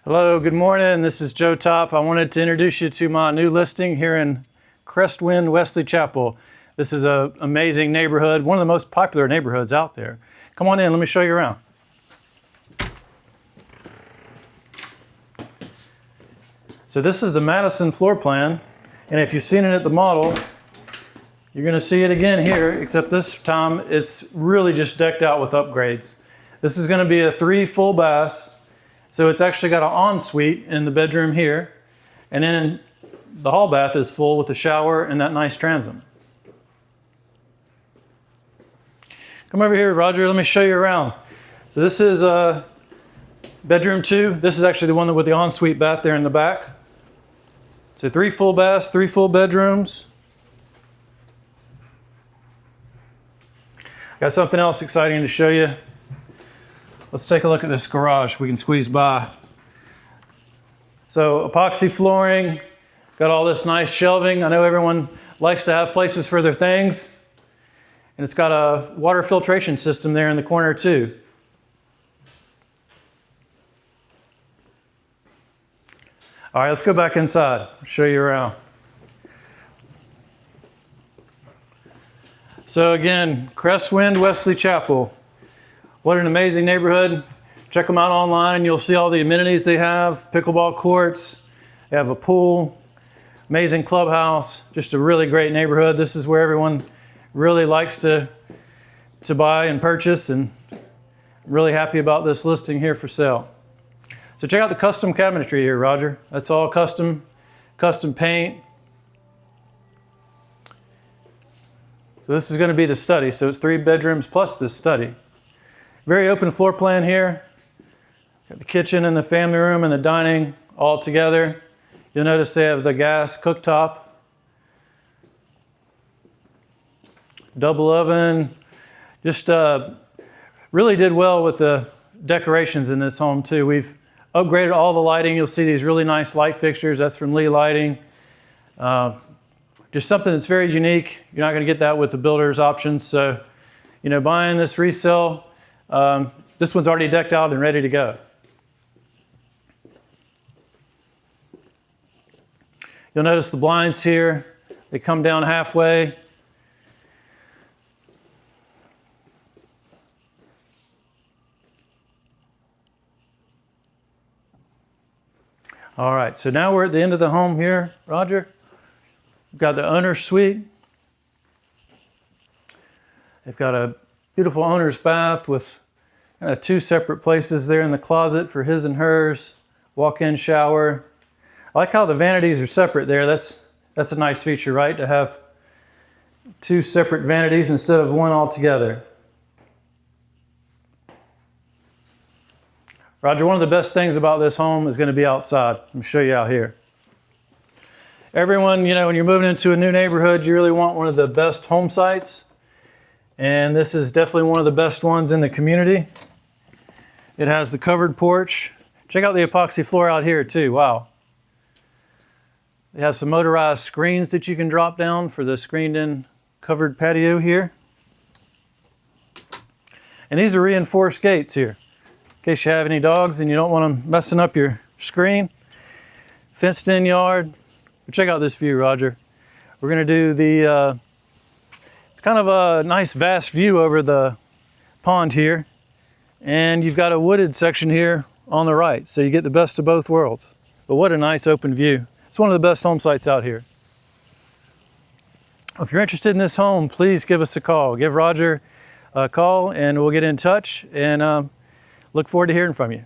Hello, good morning. This is Joe Top. I wanted to introduce you to my new listing here in Cresswind Wesley Chapel. This is an amazing neighborhood, one of the most popular neighborhoods out there. Come on in, let me show you around. So this is the Madison floor plan, and if you've seen it at the model, you're going to see it again here, except this time it's really just decked out with upgrades. This is going to be a 3 full baths. So it's actually got an ensuite in the bedroom here, and then the hall bath is full with a shower and that nice transom. Come over here, Roger, let me show you around. So this is bedroom 2. This is actually the one with the ensuite bath there in the back. So 3 full baths, 3 full bedrooms. Got something else exciting to show you. Let's take a look at this garage. We can squeeze by. So epoxy flooring, got all this nice shelving. I know everyone likes to have places for their things. And it's got a water filtration system there in the corner too. All right, let's go back inside. I'll show you around. So again, Cresswind Wesley Chapel. What an amazing neighborhood. Check them out online and you'll see all the amenities they have. Pickleball courts, they have a pool, amazing clubhouse, just a really great neighborhood. This is where everyone really likes to buy and purchase, and I'm really happy about this listing here for sale. So check out the custom cabinetry here, Roger. That's all custom paint. So this is going to be the study. So it's 3 bedrooms plus this study. Very open floor plan here. Got the kitchen and the family room and the dining all together. You'll notice they have the gas cooktop, double oven. Just really did well with the decorations in this home too. We've upgraded all the lighting. You'll see these really nice light fixtures. That's from Lee Lighting. Just something that's very unique. You're not going to get that with the builder's options. So, you know, buying this resale, this one's already decked out and ready to go. You'll notice the blinds here. They come down halfway. All right, so now we're at the end of the home here, Roger. We've got the owner's suite. They've got a beautiful owner's bath with 2 separate places there in the closet for his and hers, walk-in shower. I like how the vanities are separate there. That's a nice feature, right? To have 2 separate vanities instead of one altogether. Roger, one of the best things about this home is going to be outside. Let me show you out here. Everyone, you know, when you're moving into a new neighborhood, you really want one of the best home sites. And this is definitely one of the best ones in the community. It has the covered porch. Check out the epoxy floor out here too, wow. They have some motorized screens that you can drop down for the screened in covered patio here. And these are reinforced gates here, in case you have any dogs and you don't want them messing up your screen. Fenced in yard. Check out this view, Roger. We're gonna do the, it's kind of a nice vast view over the pond here. And you've got a wooded section here on the right, so you get the best of both worlds. But what a nice open view. It's one of the best home sites out here. If you're interested in this home, please give us a call. Give Roger a call and we'll get in touch, and look forward to hearing from you.